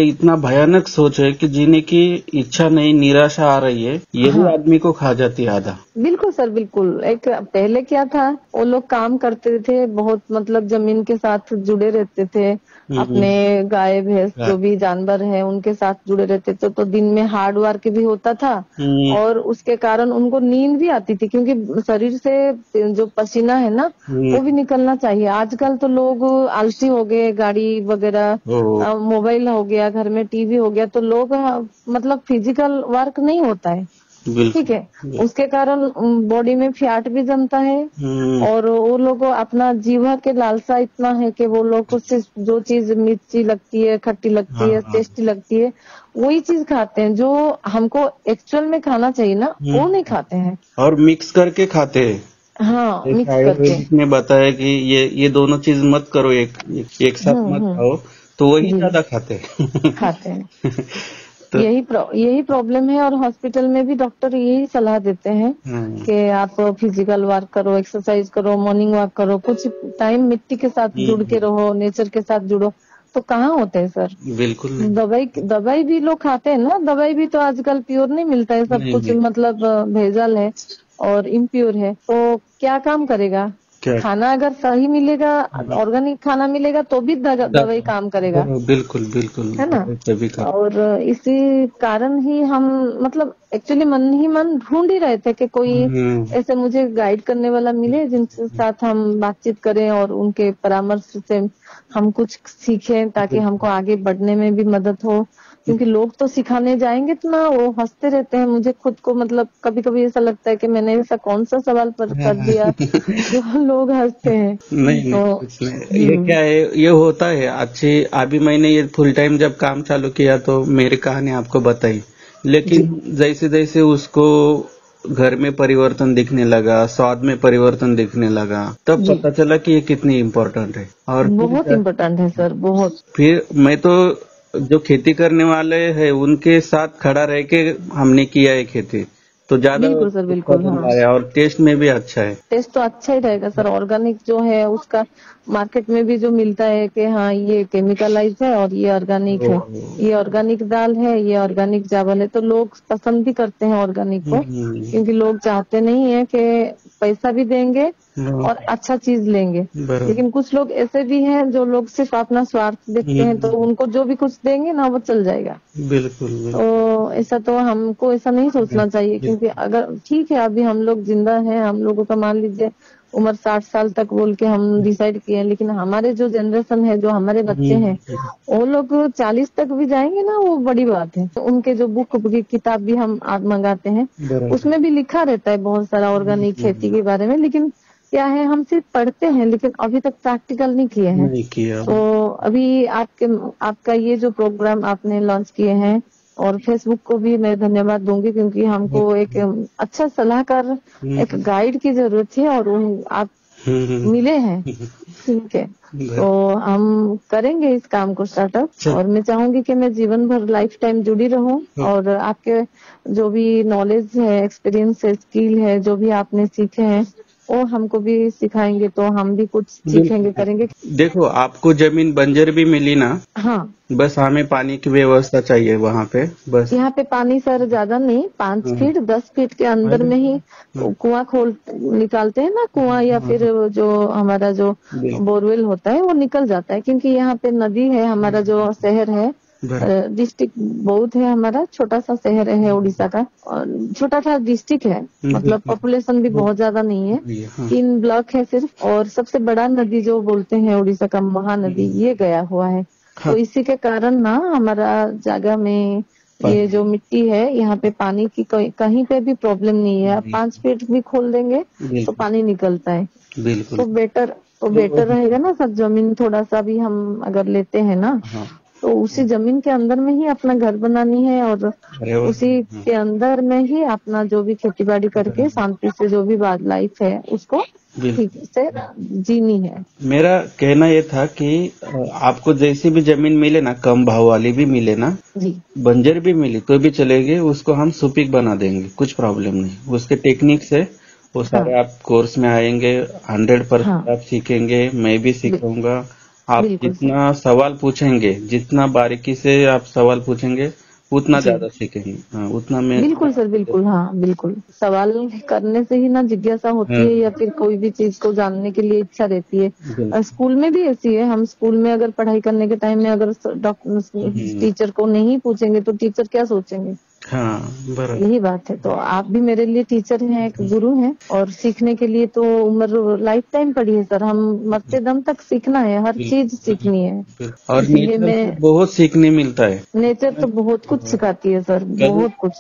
इतना भयानक सोच है कि जीने की इच्छा नहीं, निराशा आ रही है, यही आदमी को खा जाती है आधा। बिल्कुल सर, बिल्कुल। एक पहले क्या था, वो लोग काम करते थे बहुत, मतलब जमीन के साथ जुड़े रहते थे, अपने गाय भैंस जो भी जानवर है उनके साथ जुड़े रहते थे, तो दिन में हार्ड वर्क भी होता था, और उसके कारण उनको नींद भी आती थी, क्योंकि शरीर से जो पसीना है ना वो भी निकलना चाहिए। आजकल तो लोग आलसी हो गए, गाड़ी वगैरह, मोबाइल हो गया, घर में टीवी हो गया, तो लोग मतलब फिजिकल वर्क नहीं होता है, ठीक है। उसके कारण बॉडी में फैट भी जमता है, और वो लोग अपना जीवा के लालसा इतना है कि वो लोग को सिर्फ जो चीज मिर्ची लगती है, खट्टी लगती है, टेस्टी लगती है, वही चीज खाते हैं। जो हमको एक्चुअल में खाना चाहिए ना, वो नहीं खाते हैं, और मिक्स करके खाते हैं। हाँ, मिक्स करके। आयुर्वेदिक ने बताया कि ये दोनों चीज मत करो, एक साथ मत खाओ, तो वही ज्यादा खाते हैं। तो यही प्रॉब्लम है, और हॉस्पिटल में भी डॉक्टर यही सलाह देते हैं कि आप फिजिकल वर्क करो, एक्सरसाइज करो, मॉर्निंग वॉक करो, कुछ टाइम मिट्टी के साथ जुड़ के रहो, नेचर के साथ जुड़ो। तो कहाँ होते हैं सर? बिल्कुल। दवाई भी लोग खाते हैं ना, दवाई भी तो आजकल प्योर नहीं मिलता है, सब कुछ मतलब भेजाल है और इम्प्योर है, तो क्या काम करेगा? खाना अगर सही मिलेगा, ऑर्गेनिक खाना मिलेगा, तो भी दवाई काम करेगा। बिल्कुल बिल्कुल, है ना। और इसी कारण ही हम मतलब एक्चुअली मन ही मन ढूंढ ही रहे थे कि कोई ऐसे मुझे गाइड करने वाला मिले, जिनके साथ हम बातचीत करें और उनके परामर्श से हम कुछ सीखें, ताकि हमको आगे बढ़ने में भी मदद हो। क्योंकि लोग तो सिखाने जाएंगे तो ना, वो हंसते रहते हैं। मुझे खुद को मतलब कभी कभी ऐसा लगता है कि मैंने ऐसा कौन सा सवाल कर दिया जो लोग हंसते हैं। नहीं, तो कुछ नहीं। ये क्या है, ये होता है। अभी मैंने ये फुल टाइम जब काम चालू किया तो मेरी कहानी आपको बताई, लेकिन जैसे जैसे उसको घर में परिवर्तन दिखने लगा, स्वाद में परिवर्तन दिखने लगा, तब पता चला कि ये कितनी इम्पोर्टेंट है। और बहुत इम्पोर्टेंट है सर, बहुत। फिर मैं तो जो खेती करने वाले हैं उनके साथ खड़ा रह के हमने किया है खेती, तो ज्यादा बिल्कुल सर, बिल्कुल। आया, और टेस्ट में भी अच्छा है। टेस्ट तो अच्छा ही रहेगा सर। ऑर्गेनिक जो है उसका मार्केट में भी जो मिलता है कि हाँ ये केमिकलाइज है और ये ऑर्गेनिक है, ये ऑर्गेनिक दाल है, ये ऑर्गेनिक चावल है, तो लोग पसंद भी करते हैं ऑर्गेनिक को, क्योंकि लोग चाहते नहीं है कि पैसा भी देंगे और अच्छा चीज लेंगे। लेकिन कुछ लोग ऐसे भी हैं जो लोग सिर्फ अपना स्वार्थ देखते हैं, तो उनको जो भी कुछ देंगे ना वो चल जाएगा। बिल्कुल। तो ऐसा तो हमको ऐसा नहीं सोचना चाहिए, क्योंकि अगर ठीक है अभी हम लोग जिंदा हैं, हम लोगों का मान लीजिए उम्र 60 साल तक बोल के हम डिसाइड किए हैं, लेकिन हमारे जो जनरेशन है, जो हमारे बच्चे हैं, वो लोग 40 तक भी जाएंगे ना, वो बड़ी बात है। उनके जो बुक की किताब भी हम मंगाते हैं, उसमें भी लिखा रहता है बहुत सारा ऑर्गेनिक खेती के बारे में, लेकिन क्या है, हम सिर्फ पढ़ते हैं लेकिन अभी तक प्रैक्टिकल नहीं किए हैं। तो अभी आपका ये जो प्रोग्राम आपने लॉन्च किए हैं, और फेसबुक को भी मैं धन्यवाद दूंगी, क्योंकि हमको एक अच्छा सलाहकार, एक गाइड की जरूरत थी, और आप मिले हैं। ठीक है, तो हम करेंगे इस काम को स्टार्टअप, और मैं चाहूंगी कि मैं जीवन भर लाइफ टाइम जुड़ी रहूं, और आपके जो भी नॉलेज है, एक्सपीरियंस है, स्किल है, जो भी आपने सीखे हैं वो हमको भी सिखाएंगे, तो हम भी कुछ सीखेंगे, करेंगे। देखो, आपको जमीन बंजर भी मिली ना, हाँ, बस हमें पानी की व्यवस्था चाहिए वहाँ पे। बस यहाँ पे पानी सर ज्यादा नहीं, 5 फीट 10 फीट के अंदर में ही कुआं खोल निकालते हैं ना, कुआं या फिर जो हमारा जो बोरवेल होता है वो निकल जाता है, क्योंकि यहाँ पे नदी है। हमारा जो शहर है, डिस्ट्रिक्ट बहुत है, हमारा छोटा सा शहर है उड़ीसा का, और छोटा सा डिस्ट्रिक्ट है, मतलब पॉपुलेशन भी बहुत ज्यादा नहीं है, 3 ब्लॉक है सिर्फ, और सबसे बड़ा नदी जो बोलते हैं उड़ीसा का महानदी, ये गया हुआ है। तो इसी के कारण ना हमारा जगह में ये जो मिट्टी है, यहाँ पे पानी की कहीं पे भी प्रॉब्लम नहीं है। आप 5 फीट भी खोल देंगे तो पानी निकलता है। तो बेटर तो बेटर रहेगा ना सर। जमीन थोड़ा सा भी हम अगर लेते हैं ना, हाँ। तो उसी जमीन के अंदर में ही अपना घर बनानी है और अरे वाह। उसी के अंदर में ही अपना जो भी खेती बाड़ी करके शांति से जो भी लाइफ है उसको ठीक से जीनी है। मेरा कहना ये था कि आपको जैसी भी जमीन मिले ना, कम भाव वाली भी मिले ना जी, बंजर भी मिली तो भी चलेगी, उसको हम सुपीक बना देंगे, कुछ प्रॉब्लम नहीं। उसके टेक्निक से वो सारे आप कोर्स में आएंगे, 100% आप सीखेंगे, मैं भी सीखूंगा। आप जितना सवाल पूछेंगे, जितना बारीकी से आप सवाल पूछेंगे उतना ज्यादा सीखेंगे। हाँ, उतना मैं बिल्कुल सर, बिल्कुल। हाँ बिल्कुल, सवाल करने से ही ना जिज्ञासा होती है या फिर कोई भी चीज को जानने के लिए इच्छा रहती है। स्कूल में भी ऐसी है, हम स्कूल में अगर पढ़ाई करने के टाइम में अगर टीचर को नहीं पूछेंगे तो टीचर क्या सोचेंगे। हाँ, बराबर। यही बात है। तो आप भी मेरे लिए टीचर हैं, एक गुरु हैं, और सीखने के लिए तो उम्र लाइफ टाइम पड़ी है सर। हम मरते दम तक सीखना है, हर चीज सीखनी है। और नेचर से बहुत सीखने मिलता है। नेचर तो बहुत कुछ सिखाती है सर, बहुत कुछ।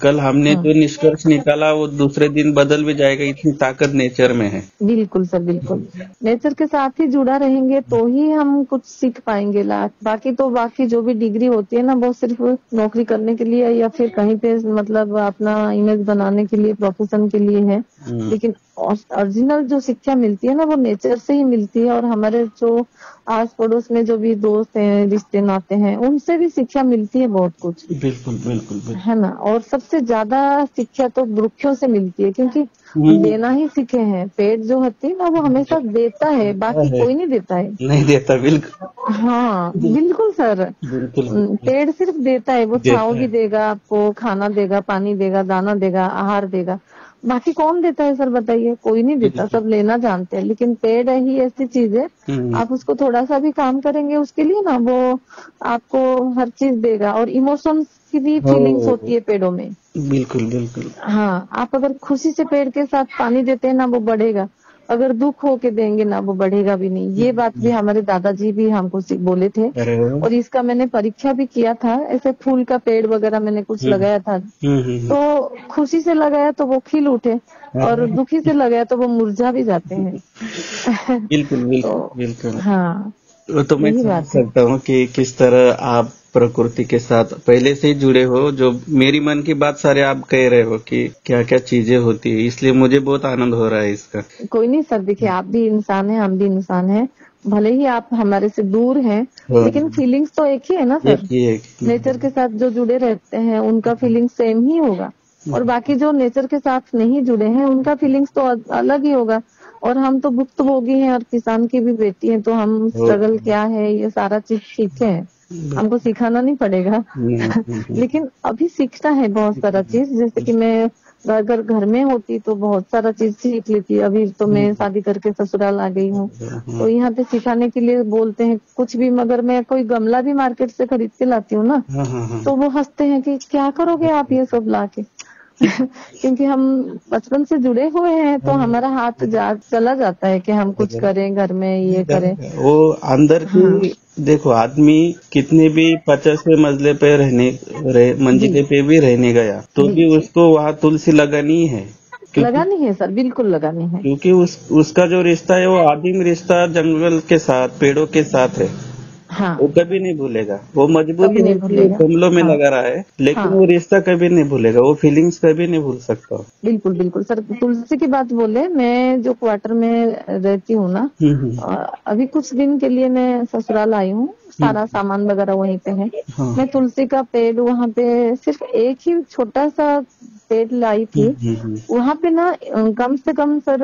कल हमने जो निष्कर्ष निकाला वो दूसरे दिन बदल भी जाएगा, इतनी ताकत नेचर में है। बिल्कुल सर, बिल्कुल। नेचर के साथ ही जुड़ा रहेंगे तो ही हम कुछ सीख पाएंगे। बाकी जो भी डिग्री होती है ना, वो सिर्फ नौकरी करने के लिए या फिर कहीं पे मतलब अपना इमेज बनाने के लिए, प्रोफेशन के लिए है। लेकिन ओरिजिनल जो शिक्षा मिलती है ना, वो नेचर से ही मिलती है। और हमारे जो आस पड़ोस में जो भी दोस्त हैं, रिश्ते नाते हैं, उनसे भी शिक्षा मिलती है बहुत कुछ। बिल्कुल बिल्कुल है ना। और सबसे ज्यादा शिक्षा तो वृक्षों से मिलती है, क्योंकि देना ही सीखे हैं। पेड़ जो होती है ना, वो हमेशा देता है, बाकी कोई नहीं देता है। नहीं देता, बिल्कुल। हाँ बिल्कुल सर, बिल्कुल। पेड़ सिर्फ देता है। वो छांव भी देगा आपको, खाना देगा, पानी देगा, दाना देगा, आहार देगा। बाकी कौन देता है सर, बताइए। कोई नहीं देता, सब लेना जानते हैं। लेकिन पेड़ ही ऐसी चीज है, आप उसको थोड़ा सा भी काम करेंगे उसके लिए ना, वो आपको हर चीज देगा। और इमोशंस की भी फीलिंग्स होती है पेड़ों में। बिल्कुल बिल्कुल। हाँ, आप अगर खुशी से पेड़ के साथ पानी देते हैं ना, वो बढ़ेगा। अगर दुख होके देंगे ना, वो बढ़ेगा भी नहीं। ये बात भी हमारे दादाजी भी हमको बोले थे। और इसका मैंने परीक्षा भी किया था। ऐसे फूल का पेड़ वगैरह मैंने कुछ लगाया था, तो खुशी से लगाया तो वो खिल उठे, और दुखी से लगाया तो वो मुरझा भी जाते हैं। बिल्कुल बिल्कुल तो, बिल्कुल। हाँ, तो मैं समझ सकता हूँ कि किस तरह आप प्रकृति के साथ पहले से ही जुड़े हो। जो मेरी मन की बात सारे आप कह रहे हो कि क्या क्या चीजें होती है, इसलिए मुझे बहुत आनंद हो रहा है इसका। कोई नहीं सर, देखिए, आप भी इंसान हैं, हम भी इंसान हैं। भले ही आप हमारे से दूर हैं, लेकिन फीलिंग्स तो एक ही है ना सर। नेचर के साथ जो जुड़े रहते हैं उनका फीलिंग सेम ही होगा, और बाकी जो नेचर के साथ नहीं जुड़े हैं उनका फीलिंग्स तो अलग ही होगा। और हम तो भुक्तभोगी हैं, और किसान की भी बेटी हैं, तो हम स्ट्रगल क्या है ये सारा चीज सीखे हैं। हमको सिखाना नहीं पड़ेगा। लेकिन अभी सीखना है बहुत सारा चीज। जैसे कि मैं अगर घर में होती तो बहुत सारा चीज सीख लेती। अभी तो मैं शादी करके ससुराल आ गई हूँ, तो यहाँ पे सिखाने के लिए बोलते हैं कुछ भी। मगर मैं कोई गमला भी मार्केट से खरीद के लाती हूँ ना, तो वो हंसते हैं कि क्या करोगे आप ये सब लाके। क्योंकि हम बचपन से जुड़े हुए हैं, तो हमारा हाथ चला जाता है कि हम कुछ करें घर में, ये करें। वो अंदर की देखो, आदमी कितने भी 50वें मंजिले पे मंजिले पे भी रहने गया तो भी उसको वहाँ तुलसी लगानी है। लगानी है सर, बिल्कुल लगानी है। क्योंकि उसका जो रिश्ता है वो आदिम रिश्ता जंगल के साथ, पेड़ों के साथ है। हाँ, वो कभी नहीं भूलेगा। वो मजबूरी है कि गमलों में लगा रहा है, लेकिन वो रिश्ता कभी नहीं भूलेगा, वो फीलिंग्स कभी नहीं भूल सकता। बिल्कुल बिल्कुल सर, तुलसी की बात बोले, मैं जो क्वार्टर में रहती हूँ ना, अभी कुछ दिन के लिए मैं ससुराल आई हूँ, सारा सामान वगैरह वहीं पे है। मैं तुलसी का पेड़ वहाँ पे सिर्फ एक ही छोटा सा पेड़ लाई थी। वहाँ पे ना कम से कम सर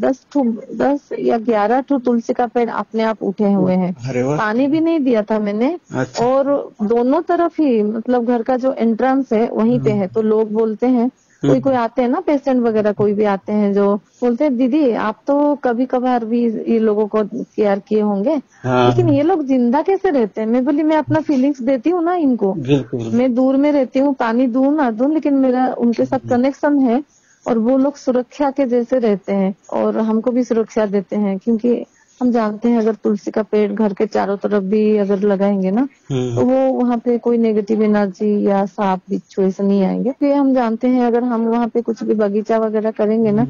10 या 11 तुलसी का पेड़ अपने आप उठे हुए हैं। पानी भी नहीं दिया था मैंने। अच्छा। और दोनों तरफ ही, मतलब घर का जो एंट्रेंस है वहीं पे है। तो लोग बोलते हैं, कोई आते हैं ना, पेशेंट वगैरह कोई भी आते हैं, जो बोलते हैं दीदी आप तो कभी कभार भी ये लोगों को केयर किए होंगे, लेकिन ये लोग जिंदा कैसे रहते हैं। मैं बोली, मैं अपना फीलिंग्स देती हूँ ना इनको। मैं दूर में रहती हूँ, पानी दूं ना दूं, लेकिन मेरा उनके साथ कनेक्शन है। और वो लोग सुरक्षा के जैसे रहते हैं, और हमको भी सुरक्षा देते हैं, क्योंकि हम जानते हैं अगर तुलसी का पेड़ घर के चारों तरफ भी अगर लगाएंगे ना तो वो वहाँ पे कोई नेगेटिव एनर्जी या सांप बिच्छू ऐसे नहीं आएंगे। फिर हम जानते हैं अगर हम वहाँ पे कुछ भी बगीचा वगैरह करेंगे ना,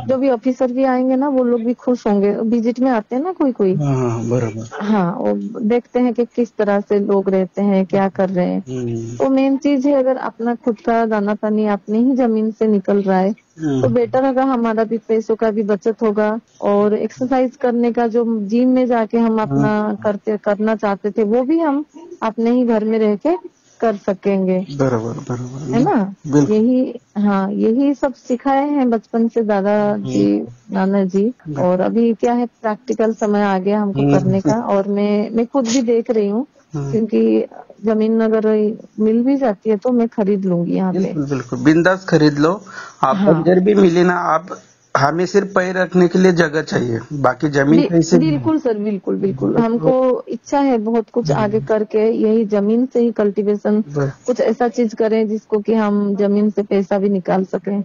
जो भी ऑफिसर भी आएंगे ना वो लोग भी खुश होंगे। विजिट में आते हैं ना कोई कोई, बराबर। हाँ, वो देखते हैं कि किस तरह से लोग रहते हैं, क्या कर रहे हैं। तो मेन चीज है अगर अपना खुद का दाना पानी अपनी ही जमीन से निकल रहा है तो बेटर होगा, हमारा भी पैसों का भी बचत होगा। और एक्सरसाइज करने का जो जिम में जाके हम अपना करना चाहते थे वो भी हम अपने ही घर में रह के कर सकेंगे। बराबर है ना, यही सब सिखाए हैं बचपन से दादाजी नाना जी। और अभी क्या है, प्रैक्टिकल समय आ गया हमको करने का। और मैं खुद भी देख रही हूँ, क्योंकि जमीन अगर मिल भी जाती है तो मैं खरीद लूंगी यहाँ पे। बिल्कुल बिंदास खरीद लो। आप बंजर भी मिली ना, आप हमें सिर्फ पैर रखने के लिए जगह चाहिए, बाकी जमीन कैसे। बिल्कुल सर, बिल्कुल हमको इच्छा है बहुत कुछ आगे करके यही जमीन से ही कल्टीवेशन कुछ ऐसा चीज करें जिसको कि हम जमीन से पैसा भी निकाल सकें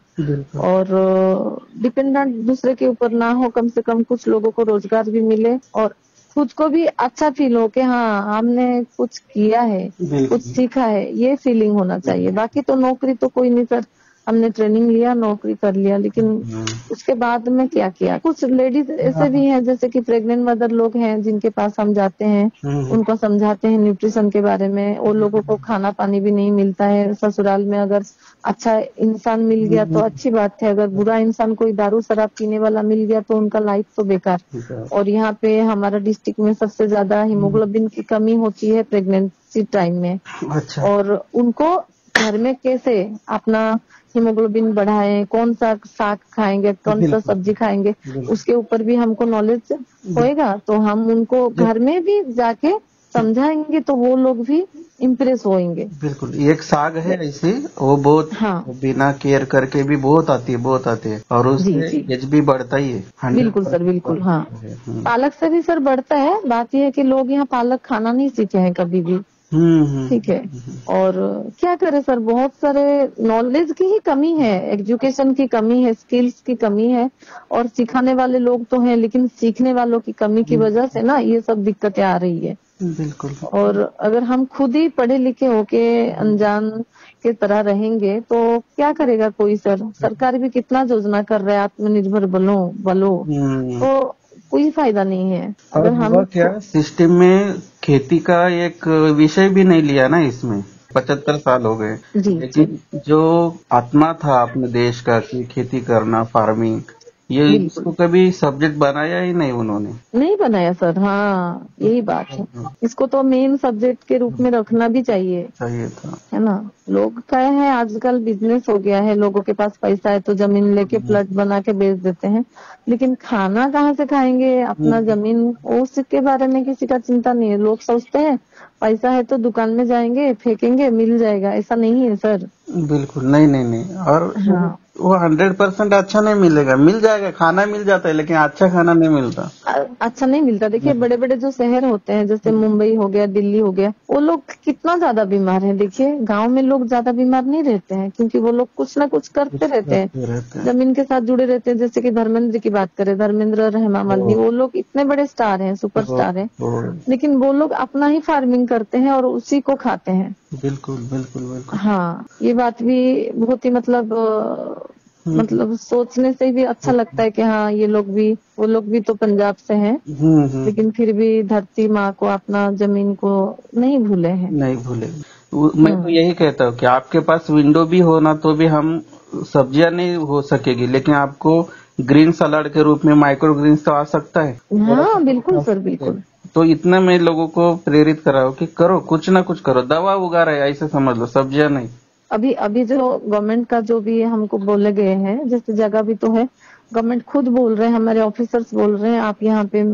और डिपेंडेंट दूसरे के ऊपर ना हो। कम से कम कुछ लोगों को रोजगार भी मिले और खुद को भी अच्छा फील हो कि हाँ हमने कुछ किया है, कुछ सीखा है, ये फीलिंग होना चाहिए। बाकी तो नौकरी तो कोई नहीं सर, हमने ट्रेनिंग लिया, नौकरी कर लिया, लेकिन उसके बाद में क्या किया। कुछ लेडीज ऐसे भी हैं जैसे कि प्रेग्नेंट मदर लोग हैं जिनके पास हम जाते हैं, उनको समझाते हैं न्यूट्रिशन के बारे में। और लोगों को खाना पानी भी नहीं मिलता है ससुराल में। अगर अच्छा इंसान मिल गया तो अच्छी बात है, अगर बुरा इंसान कोई दारू शराब पीने वाला मिल गया तो उनका लाइफ तो बेकार। और यहाँ पे हमारा डिस्ट्रिक्ट में सबसे ज्यादा हीमोग्लोबिन की कमी होती है प्रेगनेंसी टाइम में। अच्छा। और उनको घर में कैसे अपना हीमोग्लोबिन बढ़ाएं, कौन सा साग खाएंगे, कौन सा सब्जी खाएंगे, उसके ऊपर भी हमको नॉलेज होएगा। तो हम उनको घर में भी जाके समझाएंगे तो वो लोग भी इम्प्रेस होंगे। बिल्कुल, एक साग है ऐसी, वो बहुत बिना केयर करके भी बहुत आती है और उससे एज भी बढ़ता ही है। बिल्कुल सर, बिल्कुल। हाँ, पालक से भी सर बढ़ता है। बात यह है कि लोग यहाँ पालक खाना नहीं सीखे हैं कभी भी। ठीक है। और क्या करे सर, बहुत सारे नॉलेज की ही कमी है, एजुकेशन की कमी है, स्किल्स की कमी है। और सिखाने वाले लोग तो हैं लेकिन सीखने वालों की कमी की वजह से ना ये सब दिक्कतें आ रही है। बिल्कुल। और अगर हम खुद ही पढ़े लिखे होके अनजान के तरह रहेंगे तो क्या करेगा कोई सर। सरकार भी कितना योजना कर रहा है, आत्मनिर्भर बनो तो कोई फायदा नहीं है। अगर हम क्या सिस्टम में खेती का एक विषय भी नहीं लिया ना, इसमें 75 साल हो गए, लेकिन जो आत्मा था अपने देश का कि खेती करना, फार्मिंग, ये इसको कभी सब्जेक्ट बनाया ही नहीं उन्होंने। नहीं बनाया सर। हाँ, यही बात है। इसको तो मेन सब्जेक्ट के रूप में रखना भी चाहिए था, है ना। लोग क्या है, आजकल बिजनेस हो गया है, लोगों के पास पैसा है तो जमीन लेके प्लॉट बना के बेच देते हैं, लेकिन खाना कहाँ से खाएंगे। अपना जमीन उसके बारे में किसी का चिंता नहीं है। लोग सोचते हैं पैसा है तो दुकान में जाएंगे, फेंकेंगे, मिल जाएगा। ऐसा नहीं है सर। बिल्कुल नहीं। और वो 100% अच्छा नहीं मिलेगा। मिल जाएगा, खाना मिल जाता है, लेकिन अच्छा खाना नहीं मिलता। अच्छा नहीं मिलता। देखिए बड़े बड़े जो शहर होते हैं जैसे मुंबई हो गया, दिल्ली हो गया, वो लोग कितना ज्यादा बीमार हैं। देखिए गांव में लोग ज्यादा बीमार नहीं रहते हैं क्योंकि वो लोग कुछ ना कुछ करते रहते हैं, जमीन के साथ जुड़े रहते हैं। जैसे कि धर्मेंद्र की बात करें, धर्मेंद्र और हेमा मालिनी, वो लोग इतने बड़े स्टार हैं, सुपरस्टार हैं, लेकिन वो लोग अपना ही फार्मिंग करते हैं और उसी को खाते हैं। बिल्कुल। हाँ, ये बात भी बहुत ही मतलब सोचने से भी अच्छा लगता है कि हाँ वो लोग भी तो पंजाब से हैं, लेकिन फिर भी धरती माँ को, अपना जमीन को नहीं भूले हैं। नहीं भूले। मैं तो यही कहता हूँ कि आपके पास विंडो भी हो ना तो भी हम सब्जियां नहीं हो सकेगी, लेकिन आपको ग्रीन सलाड के रूप में माइक्रो ग्रीन्स तो आ सकता है। हाँ बिल्कुल सर, बिल्कुल। तो इतना मैं लोगों को प्रेरित कराऊं कि करो, कुछ ना कुछ करो। दवा उगा रहे हैं ऐसे समझ लो, सब्जियां नहीं। अभी जो गवर्नमेंट का जो भी हमको बोले गए हैं, जैसे जगह भी तो है, गवर्नमेंट खुद बोल रहे हैं, हमारे ऑफिसर्स बोल रहे हैं आप यहाँ पे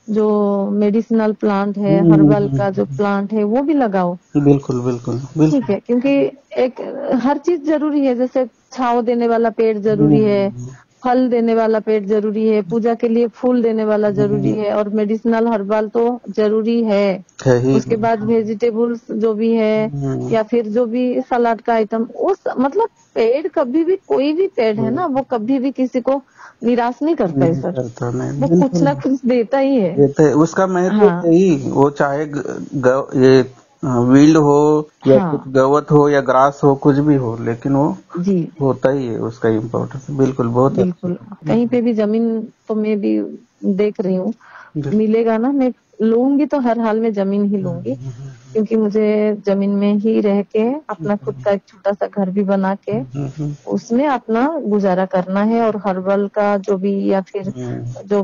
जो मेडिसिनल प्लांट है, हर्बल का जो प्लांट है वो भी लगाओ। बिल्कुल। ठीक है, क्योंकि एक हर चीज जरूरी है। जैसे छांव देने वाला पेड़ जरूरी है, फल देने वाला पेड़ जरूरी है, पूजा के लिए फूल देने वाला जरूरी है, और मेडिसिनल हर्बल तो जरूरी है। उसके बाद वेजिटेबल्स जो भी है या फिर जो भी सलाद का आइटम, उस मतलब पेड़ कभी भी, कोई भी पेड़ है ना, वो कभी भी किसी को निराश नहीं करता है सर, करता नहीं, वो कुछ ना कुछ देता ही है। देता है, उसका महत्व हाँ यही, वो चाहे ये वील्ड हो या कुछ हाँ गवत हो या ग्रास हो, कुछ भी हो, लेकिन वो जी होता ही है, उसका इम्पोर्टेंस। बिल्कुल, बहुत बिल्कुल। अच्छा। कहीं पे भी जमीन तो मैं भी देख रही हूँ, बिल्कुल। मिलेगा ना, मैं लूंगी तो हर हाल में जमीन ही लूंगी, क्योंकि मुझे जमीन में ही रह के अपना खुद का एक छोटा सा घर भी बना के उसमें अपना गुजारा करना है, और हर्बल का जो भी या फिर जो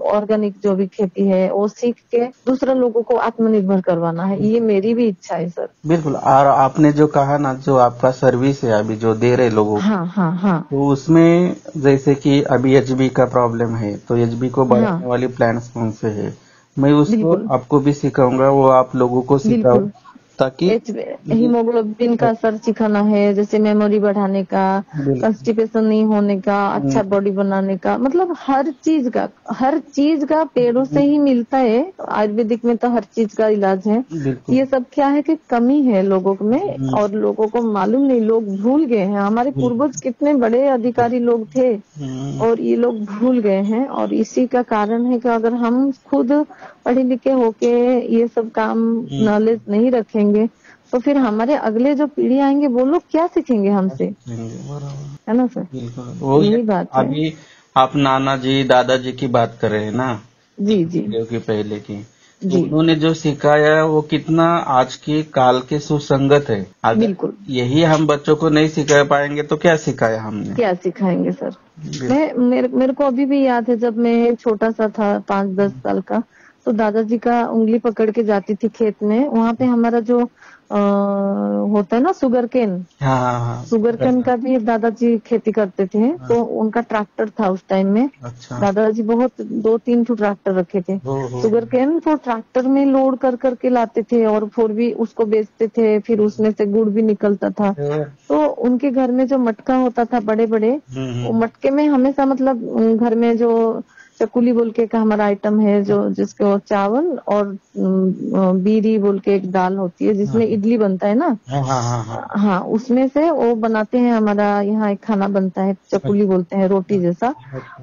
ऑर्गेनिक जो भी खेती है वो सीख के दूसरे लोगों को आत्मनिर्भर करवाना है, ये मेरी भी इच्छा है सर। बिल्कुल। और आपने जो कहा ना, जो आपका सर्विस है अभी जो दे रहे लोगों को, हाँ हाँ हाँ तो उसमें जैसे कि अभी एचबी का प्रॉब्लम है, तो एचबी को बढ़ाने हाँ वाली प्लान्स कौन से है, मैं उसको बिल्कुल आपको भी सिखाऊंगा, वो आप लोगों को सिखाओ, बिल्कुल। ताकि हीमोग्लोबिन का सर सिखाना है, जैसे मेमोरी बढ़ाने का, बिल्कुल। कंस्टिपेशन नहीं होने का, अच्छा बॉडी बनाने का, मतलब हर चीज का पेड़ों से ही मिलता है। आयुर्वेदिक में तो हर चीज का इलाज है। बिल्कुल। ये सब क्या है कि कमी है लोगों में, और लोगों को मालूम नहीं, लोग भूल गए हैं। हमारे पूर्वज कितने बड़े अधिकारी लोग थे, और ये लोग भूल गए हैं। और इसी का कारण है कि अगर हम खुद पढ़े लिखे होके ये सब काम नॉलेज नहीं रखेंगे, तो फिर हमारे अगले जो पीढ़ी आएंगे वो लोग क्या सीखेंगे हमसे, है ना सर? बिल्कुल। वो यही बात है। अभी आप नाना जी दादाजी की बात कर रहे हैं ना, जी जी पीढ़ियों की पहले की, तो जी उन्होंने जो सिखाया है वो कितना आज के काल के सुसंगत है। अगर बिल्कुल। यही हम बच्चों को नहीं सिखा पाएंगे तो क्या सिखाया हमने। क्या सिखाएंगे सर? मेरे को अभी भी याद है, जब मैं छोटा सा था 5-10 साल का, तो दादाजी का उंगली पकड़ के जाती थी खेत में। वहाँ पे हमारा जो होता है ना शुगर केन, हाँ हाँ हाँ। शुगर केन का भी दादाजी खेती करते थे, तो उनका ट्रैक्टर था उस टाइम में। अच्छा। दादाजी बहुत 2-3 ठो ट्रैक्टर रखे थे, हो। शुगर केन तो ट्रैक्टर में लोड कर करके लाते थे, और फिर भी उसको बेचते थे, फिर उसमें से गुड़ भी निकलता था। तो उनके घर में जो मटका होता था बड़े बड़े, वो मटके में हमेशा, मतलब घर में जो चकुली बोल के का हमारा आइटम है, जो जिसको चावल और बीरी बोल के एक दाल होती है जिसमें इडली बनता है ना, हाँ हाँ हाँ हाँ। हाँ उसमें से वो बनाते हैं। हमारा यहाँ एक खाना बनता है, चकुली बोलते हैं, रोटी जैसा,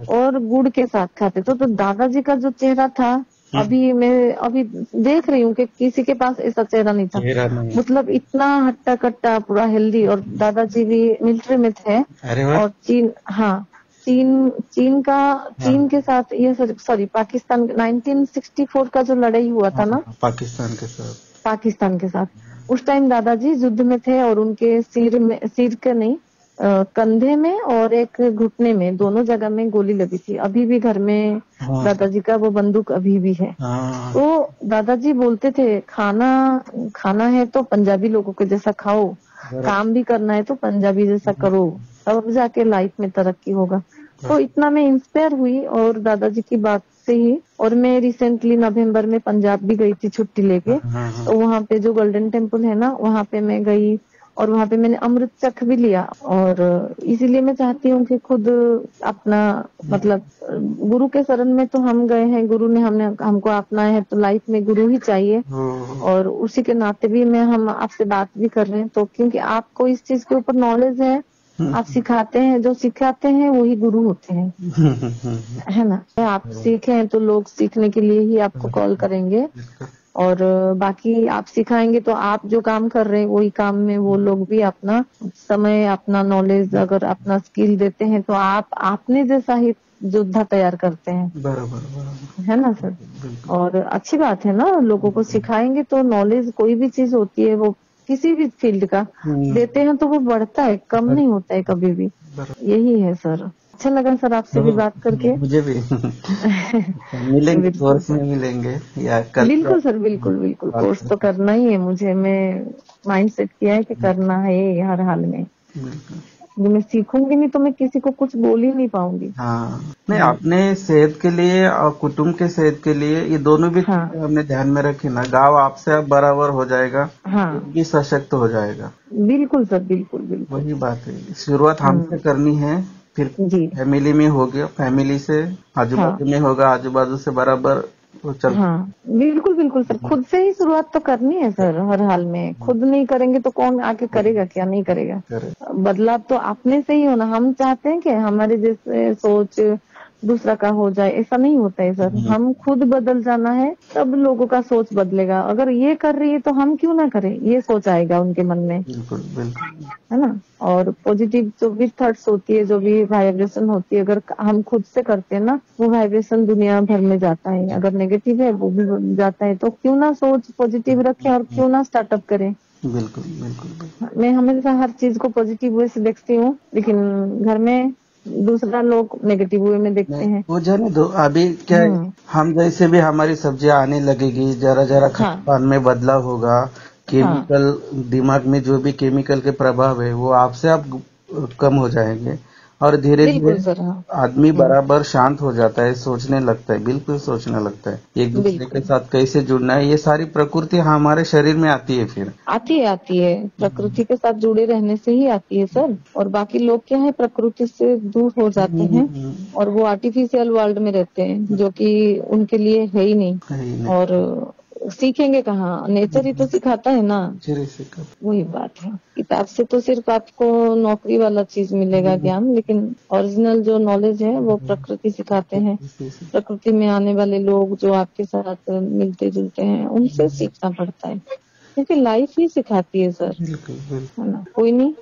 और गुड़ के साथ खाते। तो दादाजी का जो चेहरा था, अभी देख रही हूँ कि किसी के पास ऐसा चेहरा नहीं था। चेहरा नहीं। मतलब इतना हट्टा कट्टा पूरा हेल्दी। और दादाजी भी मिलिट्री में थे, अरे वाह। और चीन के साथ, ये सॉरी पाकिस्तान, 1964 का जो लड़ाई हुआ था ना पाकिस्तान के साथ। पाकिस्तान के साथ, उस टाइम दादाजी युद्ध में थे, और उनके सिर के नहीं, कंधे में और एक घुटने में, दोनों जगह में गोली लगी थी। अभी भी घर में दादाजी का वो बंदूक अभी भी है। तो दादाजी बोलते थे, खाना है तो पंजाबी लोगों के जैसा खाओ, काम भी करना है तो पंजाबी जैसा करो, तब जाके लाइफ में तरक्की होगा। तो इतना मैं इंस्पायर हुई और दादाजी की बात से ही। और मैं रिसेंटली नवंबर में पंजाब भी गई थी छुट्टी लेके, तो वहाँ पे जो गोल्डन टेम्पल है ना, वहाँ पे मैं गई, और वहाँ पे मैंने अमृत चख भी लिया। और इसीलिए मैं चाहती हूँ कि खुद अपना, मतलब गुरु के शरण में तो हम गए हैं, गुरु ने हमको अपनाया है, तो लाइफ में गुरु ही चाहिए। और उसी के नाते भी हम आपसे बात भी कर रहे हैं, तो क्योंकि आपको इस चीज के ऊपर नॉलेज है, आप सिखाते हैं, जो सिखाते हैं वही गुरु होते हैं, है ना? आप सीखे हैं तो लोग सीखने के लिए ही आपको कॉल करेंगे, और बाकी आप सिखाएंगे तो आप जो काम कर रहे हैं वही काम में वो लोग भी अपना समय, अपना नॉलेज, अगर अपना स्किल देते हैं, तो आप आपने जैसा ही योद्धा तैयार करते हैं। बराबर है ना सर? और अच्छी बात है ना, लोगों को सिखाएंगे तो नॉलेज, कोई भी चीज होती है वो किसी भी फील्ड का देते हैं तो वो बढ़ता है, कम नहीं होता है कभी भी। यही है सर। अच्छा लगा सर आपसे भी बात करके। मुझे भी। मिलेंगे, कोर्स में मिलेंगे या कल। बिल्कुल सर, बिल्कुल बिल्कुल, कोर्स तो करना ही है मुझे। मैं माइंड सेट किया है कि करना है हर हाल में। मैं सीखूंगी नहीं तो मैं किसी को कुछ बोल ही नहीं पाऊंगी। हाँ, नहीं, अपने सेहत के लिए और कुटुंब के सेहत के लिए ये दोनों भी चीजें हमने ध्यान में रखी ना, गाँव आपसे अब बराबर हो जाएगा, भी सशक्त हो जाएगा। बिल्कुल सर, बिल्कुल बिल्कुल, वही बात है। शुरुआत हमसे करनी है, फिर फैमिली में हो गया, फैमिली से आजू बाजू में होगा, आजू बाजू से बराबर वो चल। हाँ बिल्कुल बिल्कुल सर, खुद से ही शुरुआत तो करनी है सर हर हाल में। खुद नहीं करेंगे तो कौन आके करेगा? क्या नहीं करेगा? बदलाव तो अपने से ही होना। हम चाहते हैं कि हमारे जैसे सोच, दूसरा का हो जाए, ऐसा नहीं होता है सर। हम खुद बदल जाना है, तब लोगों का सोच बदलेगा। अगर ये कर रही है तो हम क्यों ना करें, ये सोच आएगा उनके मन में, बिल्कुल बिल्कुल। है ना। और पॉजिटिव जो भी थॉट्स होती है, जो भी वाइब्रेशन होती है, अगर हम खुद से करते हैं ना, वो वाइब्रेशन दुनिया भर में जाता है। अगर नेगेटिव है वो भी जाता है, तो क्यों ना सोच पॉजिटिव रखें और क्यों ना स्टार्टअप करें। बिल्कुल बिल्कुल बिल्कुल। मैं हमेशा हर चीज को पॉजिटिव वे से देखती हूँ, लेकिन घर में दूसरा लोग नेगेटिव वे में देखते नहीं, हैं। वो जाने दो। अभी क्या है, हम जैसे भी हमारी सब्जियां आने लगेगी, जरा जरा खान पान में बदलाव होगा, केमिकल दिमाग में जो भी केमिकल के प्रभाव है वो आपसे आप कम हो जाएंगे, और धीरे धीरे बिल्कुल सर। हाँ, आदमी बराबर शांत हो जाता है, सोचने लगता है, बिल्कुल सोचने लगता है एक दूसरे के बिल्कुल साथ कैसे जुड़ना है। ये सारी प्रकृति हमारे शरीर में आती है फिर। आती है प्रकृति के साथ जुड़े रहने से ही आती है सर। और बाकी लोग क्या है, प्रकृति से दूर हो जाते हैं और वो आर्टिफिशियल वर्ल्ड में रहते हैं, जो कि उनके लिए है ही नहीं। और सीखेंगे कहाँ, नेचर ही तो सिखाता है ना। वही बात है, किताब से तो सिर्फ आपको नौकरी वाला चीज मिलेगा ज्ञान, लेकिन ओरिजिनल जो नॉलेज है वो प्रकृति सिखाते हैं। प्रकृति में आने वाले लोग जो आपके साथ मिलते जुलते हैं, उनसे सीखना पड़ता है, क्योंकि लाइफ ही सिखाती है सर, है ना। कोई नहीं,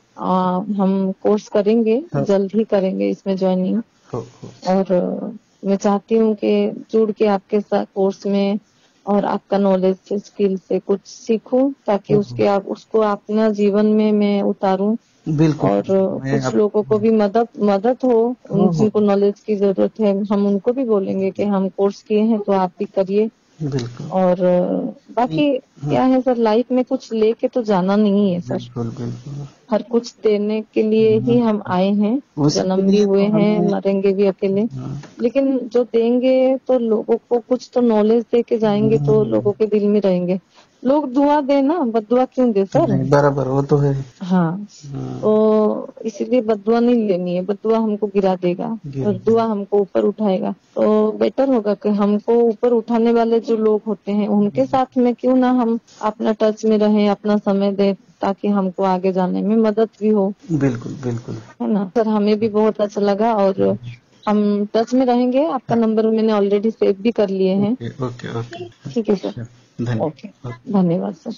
हम कोर्स करेंगे, जल्द ही करेंगे इसमें ज्वाइनिंग। और मैं चाहती हूँ कि जुड़ के आपके साथ कोर्स में और आपका नॉलेज से, स्किल से कुछ सीखूं, ताकि उसको अपना जीवन में मैं उतारूं। बिल्कुल। और कुछ लोगों को भी मदद हो, जिनको नॉलेज की जरूरत है, हम उनको भी बोलेंगे कि हम कोर्स किए हैं तो आप भी करिए। बिल्कुल। और बाकी क्या है सर, लाइफ में कुछ लेके तो जाना नहीं है सर। बिल्कुल बिल्कुल। हर कुछ देने के लिए ही हम आए हैं, जन्म भी हुए हैं, मरेंगे भी अकेले। लेकिन जो देंगे तो लोगों को कुछ तो नॉलेज दे के जाएंगे, तो लोगों के दिल में रहेंगे। लोग दुआ दे ना, बददुआ क्यों दे सर। बराबर, वो तो है। हाँ, तो इसीलिए बददुआ नहीं लेनी है, बददुआ हमको गिरा देगा और दुआ हमको ऊपर उठाएगा। तो बेटर होगा कि हमको ऊपर उठाने वाले जो लोग होते हैं, उनके साथ में क्यों ना हम अपना टच में रहें, अपना समय दें, ताकि हमको आगे जाने में मदद भी हो। बिल्कुल बिल्कुल, है ना सर। हमें भी बहुत अच्छा लगा, और हम टच में रहेंगे। आपका नंबर मैंने ऑलरेडी सेव भी कर लिए हैं। Okay okay. ठीक है सर। ओके, धन्यवाद सर।